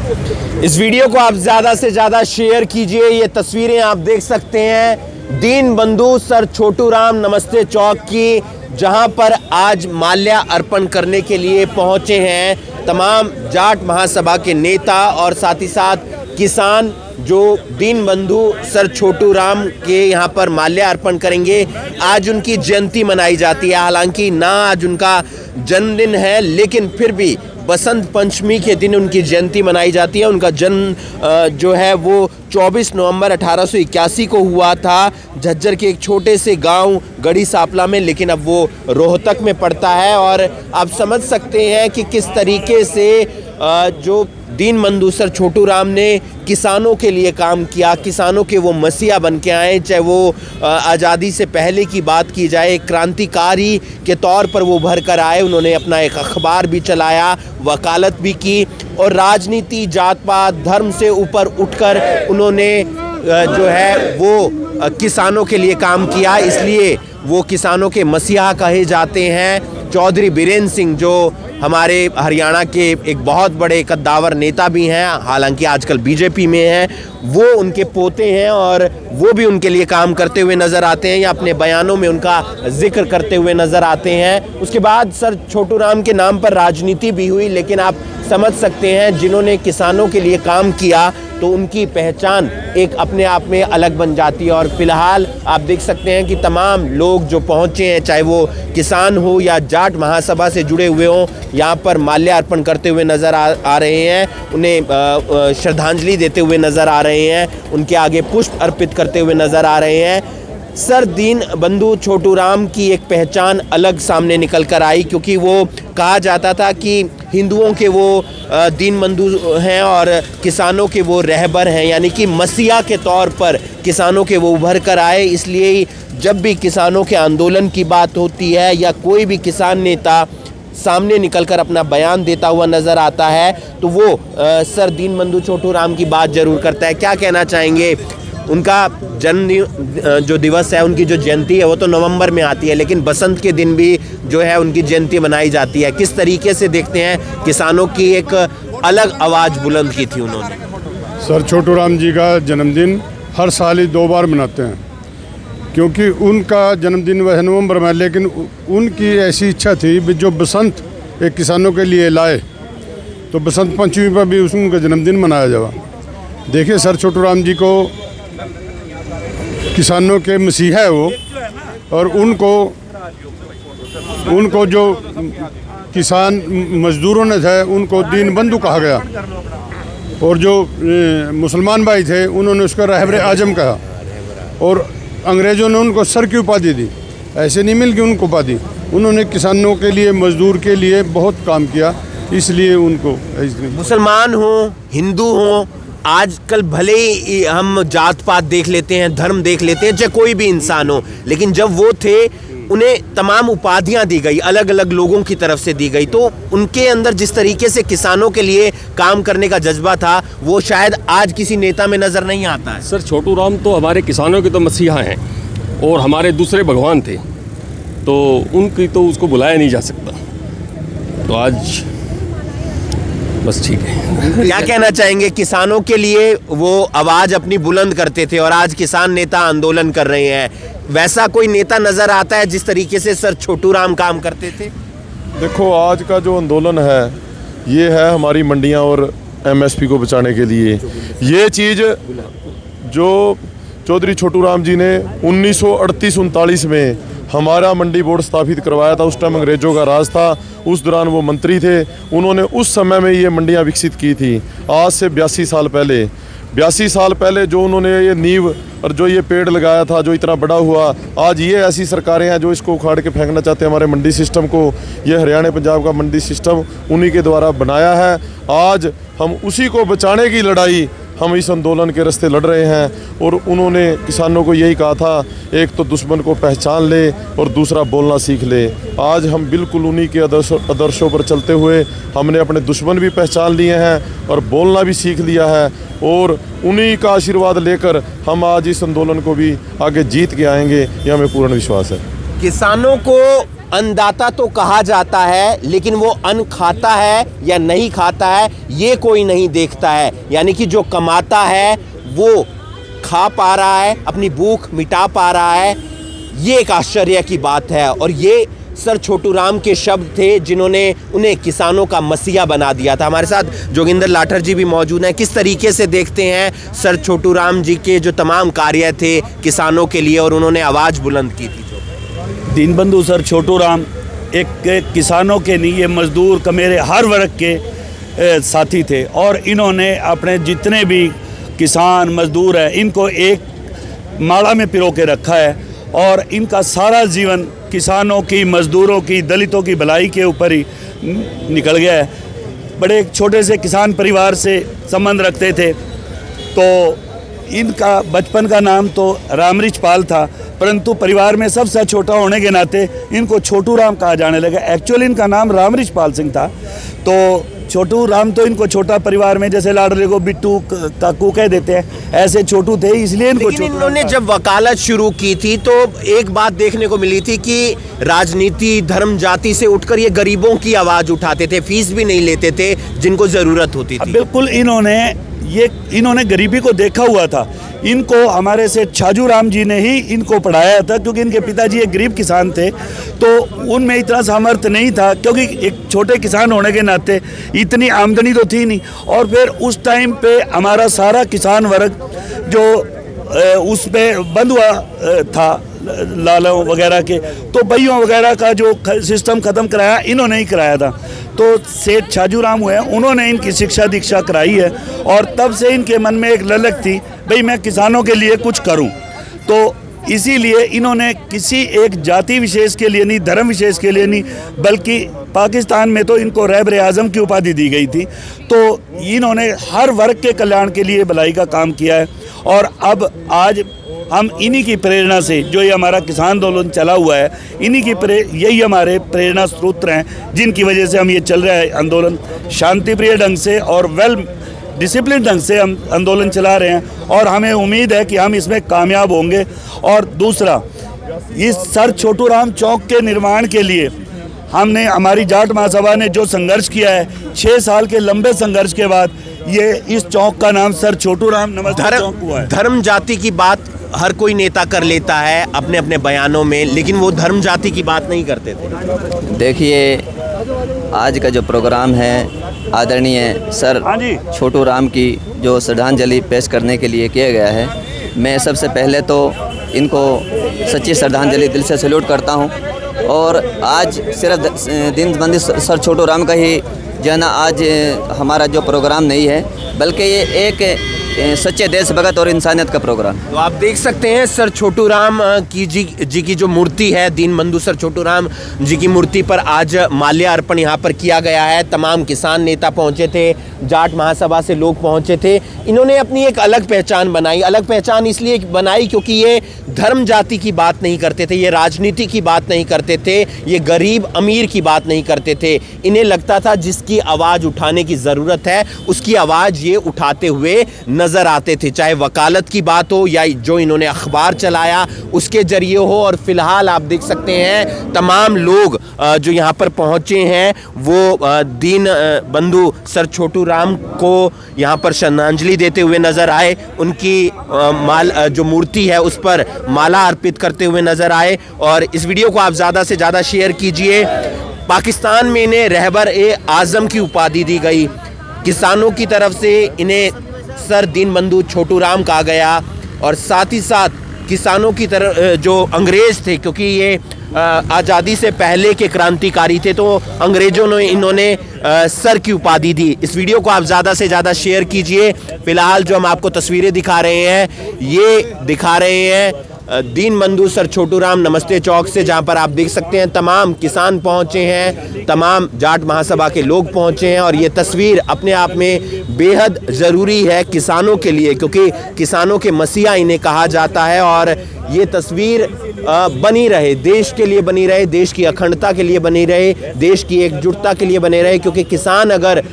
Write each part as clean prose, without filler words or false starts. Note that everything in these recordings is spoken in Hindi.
इस वीडियो को आप ज़्यादा से ज़्यादा शेयर कीजिए। ये तस्वीरें आप देख सकते हैं दीन बंधु सर छोटू राम नमस्ते चौक की, जहां पर आज माल्या अर्पण करने के लिए पहुंचे हैं तमाम जाट महासभा के नेता और साथ ही साथ किसान जो दीन बंधु सर छोटू राम के यहाँ पर माल्या अर्पण करेंगे। आज उनकी जयंती मनाई जाती है, हालांकि ना आज उनका जन्मदिन है, लेकिन फिर भी बसंत पंचमी के दिन उनकी जयंती मनाई जाती है। उनका जन्म जो है वो 24 नवंबर 1881 को हुआ था झज्जर के एक छोटे से गांव गढ़ी सापला में, लेकिन अब वो रोहतक में पड़ता है। और आप समझ सकते हैं कि किस तरीके से जो दीन बंधु सर छोटू राम ने किसानों के लिए काम किया, किसानों के वो मसीहा बन के आए। चाहे वो आज़ादी से पहले की बात की जाए, एक क्रांतिकारी के तौर पर वो उभर कर आए। उन्होंने अपना एक अखबार भी चलाया, वकालत भी की और राजनीति जात पात धर्म से ऊपर उठकर उन्होंने जो है वो किसानों के लिए काम किया, इसलिए वो किसानों के मसीहा कहे जाते हैं। चौधरी बीरेन सिंह जो हमारे हरियाणा के एक बहुत बड़े कद्दावर नेता भी हैं, हालांकि आजकल बीजेपी में हैं, वो उनके पोते हैं और वो भी उनके लिए काम करते हुए नज़र आते हैं या अपने बयानों में उनका जिक्र करते हुए नज़र आते हैं। उसके बाद सर छोटू राम के नाम पर राजनीति भी हुई, लेकिन आप समझ सकते हैं जिन्होंने किसानों के लिए काम किया तो उनकी पहचान एक अपने आप में अलग बन जाती है। और फिलहाल आप देख सकते हैं कि तमाम लोग जो पहुंचे हैं, चाहे वो किसान हो या जाट महासभा से जुड़े हुए हों, यहाँ पर माल्यार्पण करते हुए नज़र आ रहे हैं, उन्हें श्रद्धांजलि देते हुए नज़र आ रहे हैं, उनके आगे पुष्प अर्पित करते हुए नज़र आ रहे हैं। सर दीन बंधु छोटू राम की एक पहचान अलग सामने निकल कर आई, क्योंकि वो कहा जाता था कि हिंदुओं के वो दीन बंधु हैं और किसानों के वो रहबर हैं, यानी कि मसीहा के तौर पर किसानों के वो उभर कर आए। इसलिए जब भी किसानों के आंदोलन की बात होती है या कोई भी किसान नेता सामने निकलकर अपना बयान देता हुआ नज़र आता है तो वो सर दीन बंधु छोटू राम की बात ज़रूर करता है। क्या कहना चाहेंगे? उनका जन्म जो दिवस है, उनकी जो जयंती है वो तो नवंबर में आती है, लेकिन बसंत के दिन भी जो है उनकी जयंती मनाई जाती है। किस तरीके से देखते हैं किसानों की एक अलग आवाज़ बुलंद की थी उन्होंने? सर छोटू राम जी का जन्मदिन हर साल ही 2 बार मनाते हैं, क्योंकि उनका जन्मदिन वह नवंबर में, लेकिन उनकी ऐसी इच्छा थी भी जो बसंत एक किसानों के लिए लाए, तो बसंत पंचमी पर भी उनका जन्मदिन मनाया जाए। देखिए सर छोटू राम जी को किसानों के मसीहा है वो, और उनको जो किसान मजदूरों ने थे उनको दीन बंधु कहा गया, और जो मुसलमान भाई थे उन्होंने उसका रहबर आजम कहा, और अंग्रेज़ों ने उनको सर की उपाधि दी। ऐसे नहीं मिल के उनको उपाधि, उन्होंने किसानों के लिए मजदूर के लिए बहुत काम किया, इसलिए उनको मुसलमान हो हिंदू हो, आजकल भले ही हम जात पात देख लेते हैं, धर्म देख लेते हैं, चाहे कोई भी इंसान हो, लेकिन जब वो थे उन्हें तमाम उपाधियां दी गई, अलग अलग लोगों की तरफ से दी गई, तो उनके अंदर जिस तरीके से किसानों के लिए काम करने का जज्बा था वो शायद आज किसी नेता में नज़र नहीं आता है। सर छोटू राम तो हमारे किसानों के तो मसीहा हैं और हमारे दूसरे भगवान थे, तो उनकी तो उसको बुलाया नहीं जा सकता, तो आज बस ठीक है। क्या कहना चाहेंगे? किसानों के लिए वो आवाज़ अपनी बुलंद करते थे और आज किसान नेता आंदोलन कर रहे हैं, वैसा कोई नेता नज़र आता है जिस तरीके से सर छोटू राम काम करते थे? देखो, आज का जो आंदोलन है ये है हमारी मंडियां और एमएसपी को बचाने के लिए। ये चीज़ जो चौधरी छोटू राम जी ने 1938-39 में हमारा मंडी बोर्ड स्थापित करवाया था, उस टाइम अंग्रेज़ों का राज था, उस दौरान वो मंत्री थे, उन्होंने उस समय में ये मंडियाँ विकसित की थी। आज से 82 साल पहले जो उन्होंने ये नींव और जो ये पेड़ लगाया था, जो इतना बड़ा हुआ, आज ये ऐसी सरकारें हैं जो इसको उखाड़ के फेंकना चाहते हैं हमारे मंडी सिस्टम को। ये हरियाणा पंजाब का मंडी सिस्टम उन्हीं के द्वारा बनाया है। आज हम उसी को बचाने की लड़ाई हम इस आंदोलन के रास्ते लड़ रहे हैं, और उन्होंने किसानों को यही कहा था, एक तो दुश्मन को पहचान ले और दूसरा बोलना सीख ले। आज हम बिल्कुल उन्हीं के आदर्शों पर चलते हुए हमने अपने दुश्मन भी पहचान लिए हैं और बोलना भी सीख लिया है, और उन्हीं का आशीर्वाद लेकर हम आज इस आंदोलन को भी आगे जीत के आएंगे, ये हमें पूर्ण विश्वास है। किसानों को अन्नदाता तो कहा जाता है, लेकिन वो अन्न खाता है या नहीं खाता है ये कोई नहीं देखता है। यानी कि जो कमाता है वो खा पा रहा है, अपनी भूख मिटा पा रहा है, ये एक आश्चर्य की बात है। और ये सर छोटू राम के शब्द थे जिन्होंने उन्हें किसानों का मसीहा बना दिया था। हमारे साथ जोगिंदर लाठर जी भी मौजूद हैं। किस तरीके से देखते हैं सर छोटू राम जी के जो तमाम कार्य थे किसानों के लिए और उन्होंने आवाज़ बुलंद की थी? दीनबंधु सर छोटू राम एक किसानों के नहीं, ये मजदूर कमेरे हर वर्ग के साथी थे और इन्होंने अपने जितने भी किसान मजदूर हैं इनको एक माला में पिरो के रखा है और इनका सारा जीवन किसानों की, मजदूरों की, दलितों की भलाई के ऊपर ही निकल गया है। बड़े छोटे से किसान परिवार से संबंध रखते थे, तो इनका बचपन का नाम तो रामरिच पाल था, परंतु परिवार में सबसे छोटा होने के नाते इनको छोटू राम कहा जाने लगा। एक्चुअली इनका नाम रामरिच पाल सिंह था, तो छोटू राम तो इनको छोटा परिवार में जैसे लाडले को बिट्टू काकू कह देते हैं, ऐसे छोटू थे, इसलिए इनको लेकिन इन्होंने जब वकालत शुरू की थी तो एक बात देखने को मिली थी कि राजनीति धर्म जाति से उठकर ये गरीबों की आवाज़ उठाते थे, फीस भी नहीं लेते थे जिनको ज़रूरत होती थी। बिल्कुल इन्होंने गरीबी को देखा हुआ था। इनको हमारे से छाजू राम जी ने ही इनको पढ़ाया था, क्योंकि इनके पिताजी एक गरीब किसान थे, तो उनमें इतना सामर्थ्य नहीं था, क्योंकि एक छोटे किसान होने के नाते इतनी आमदनी तो थी नहीं। और फिर उस टाइम पे हमारा सारा किसान वर्ग जो उस पर बंद हुआ था लालों वगैरह के, तो बइयों वगैरह का जो सिस्टम ख़त्म कराया इन्होंने ही कराया था। तो सेठ छाजू राम हुए, उन्होंने इनकी शिक्षा दीक्षा कराई है और तब से इनके मन में एक ललक थी, भाई मैं किसानों के लिए कुछ करूं। तो इसीलिए इन्होंने किसी एक जाति विशेष के लिए नहीं, धर्म विशेष के लिए नहीं, बल्कि पाकिस्तान में तो इनको रहबर आज़म की उपाधि दी गई थी, तो इन्होंने हर वर्ग के कल्याण के लिए भलाई का काम किया है। और अब आज हम इन्हीं की प्रेरणा से, जो ये हमारा किसान आंदोलन चला हुआ है, इन्हीं की यही हमारे प्रेरणा स्रोत हैं, जिनकी वजह से हम ये चल रहा है आंदोलन शांतिप्रिय ढंग से और वेल डिसिप्लिन ढंग से हम आंदोलन चला रहे हैं और हमें उम्मीद है कि हम इसमें कामयाब होंगे। और दूसरा, इस सर छोटू राम चौक के निर्माण के लिए हमने, हमारी जाट महासभा ने जो संघर्ष किया है, 6 साल के लंबे संघर्ष के बाद ये इस चौक का नाम सर छोटू राम नमस्ते चौक हुआ है। धर्म जाति की बात हर कोई नेता कर लेता है अपने अपने बयानों में, लेकिन वो धर्म जाति की बात नहीं करते थे। देखिए, आज का जो प्रोग्राम है आदरणीय सर छोटू राम की जो श्रद्धांजलि पेश करने के लिए किया गया है, मैं सबसे पहले तो इनको सच्ची श्रद्धांजलि दिल से सैल्यूट करता हूं। और आज सिर्फ दीनबंधु सर छोटू राम का ही जो है ना आज हमारा जो प्रोग्राम नहीं है, बल्कि ये एक सच्चे देशभगत और इंसानियत का प्रोग्राम। तो आप देख सकते हैं सर छोटू राम जी की जो मूर्ति है, दीनबंधु सर छोटू राम जी की मूर्ति पर आज माल्यार्पण यहाँ पर किया गया है। तमाम किसान नेता पहुँचे थे, जाट महासभा से लोग पहुँचे थे। इन्होंने अपनी एक अलग पहचान बनाई। अलग पहचान इसलिए बनाई क्योंकि ये धर्म जाति की बात नहीं करते थे, ये राजनीति की बात नहीं करते थे, ये गरीब अमीर की बात नहीं करते थे। इन्हें लगता था जिसकी आवाज़ उठाने की ज़रूरत है उसकी आवाज़ ये उठाते हुए नज़र आते थे, चाहे वकालत की बात हो या जो इन्होंने अखबार चलाया उसके ज़रिए हो। और फिलहाल आप देख सकते हैं तमाम लोग जो यहाँ पर पहुँचे हैं वो दीनबंधु सर छोटू राम को यहाँ पर श्रद्धांजलि देते हुए नज़र आए, उनकी जो मूर्ति है उस पर माला अर्पित करते हुए नज़र आए। और इस वीडियो को आप ज़्यादा से ज़्यादा शेयर कीजिए। पाकिस्तान में इन्हें रहबर आज़म की उपाधि दी गई, किसानों की तरफ से इन्हें सर दीनबंधु छोटू राम कहा गया, और साथ ही साथ किसानों की तरफ जो अंग्रेज़ थे, क्योंकि ये आज़ादी से पहले के क्रांतिकारी थे, तो अंग्रेज़ों ने इन्होंने सर की उपाधि दी। इस वीडियो को आप ज़्यादा से ज़्यादा शेयर कीजिए। फिलहाल जो हम आपको तस्वीरें दिखा रहे हैं, ये दिखा रहे हैं दीनबंधु सर छोटू राम नमस्ते चौक से, जहां पर आप देख सकते हैं तमाम किसान पहुंचे हैं, तमाम जाट महासभा के लोग पहुंचे हैं। और ये तस्वीर अपने आप में बेहद ज़रूरी है किसानों के लिए, क्योंकि किसानों के मसीहा इन्हें कहा जाता है। और ये तस्वीर बनी रहे, देश के लिए बनी रहे, देश की अखंडता के लिए बनी रहे, देश की एकजुटता के लिए बने रहे, क्योंकि किसान अगर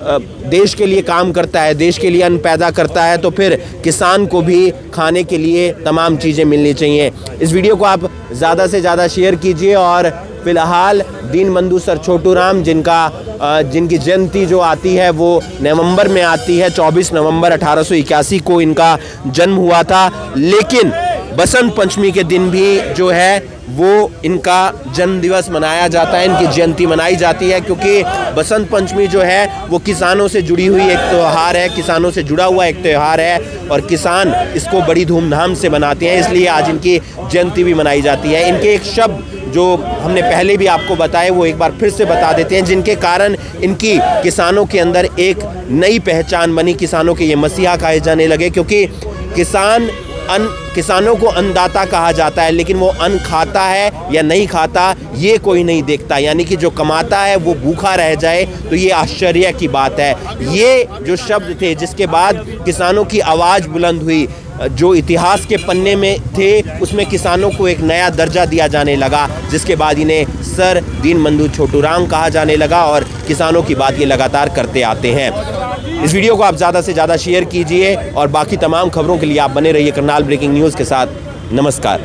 देश के लिए काम करता है, देश के लिए अन्न पैदा करता है, तो फिर किसान को भी खाने के लिए तमाम चीज़ें मिलनी चाहिए। इस वीडियो को आप ज़्यादा से ज़्यादा शेयर कीजिए। और फिलहाल दीनबंधु सर छोटू राम जिनकी जयंती जो आती है वो नवंबर में आती है। 24 नवंबर 1881 को इनका जन्म हुआ था, लेकिन बसंत पंचमी के दिन भी जो है वो इनका जन्म दिवस मनाया जाता है, इनकी जयंती मनाई जाती है, क्योंकि बसंत पंचमी जो है वो किसानों से जुड़ी हुई एक त्यौहार है, किसानों से जुड़ा हुआ एक त्यौहार है और किसान इसको बड़ी धूमधाम से मनाते हैं, इसलिए आज इनकी जयंती भी मनाई जाती है। इनके एक शब्द जो हमने पहले भी आपको बताए वो एक बार फिर से बता देते हैं, जिनके कारण इनकी किसानों के अंदर एक नई पहचान बनी, किसानों के ये मसीहा कहे जाने लगे, क्योंकि किसानों को अन्नदाता कहा जाता है, लेकिन वो अन्न खाता है या नहीं खाता ये कोई नहीं देखता, यानी कि जो कमाता है वो भूखा रह जाए तो ये आश्चर्य की बात है। ये जो शब्द थे जिसके बाद किसानों की आवाज़ बुलंद हुई, जो इतिहास के पन्ने में थे उसमें किसानों को एक नया दर्जा दिया जाने लगा, जिसके बाद इन्हें सर दीनबंधु छोटू राम कहा जाने लगा और किसानों की बात ये लगातार करते आते हैं। इस वीडियो को आप ज़्यादा से ज़्यादा शेयर कीजिए और बाकी तमाम खबरों के लिए आप बने रहिए करनाल ब्रेकिंग न्यूज़ के साथ। नमस्कार।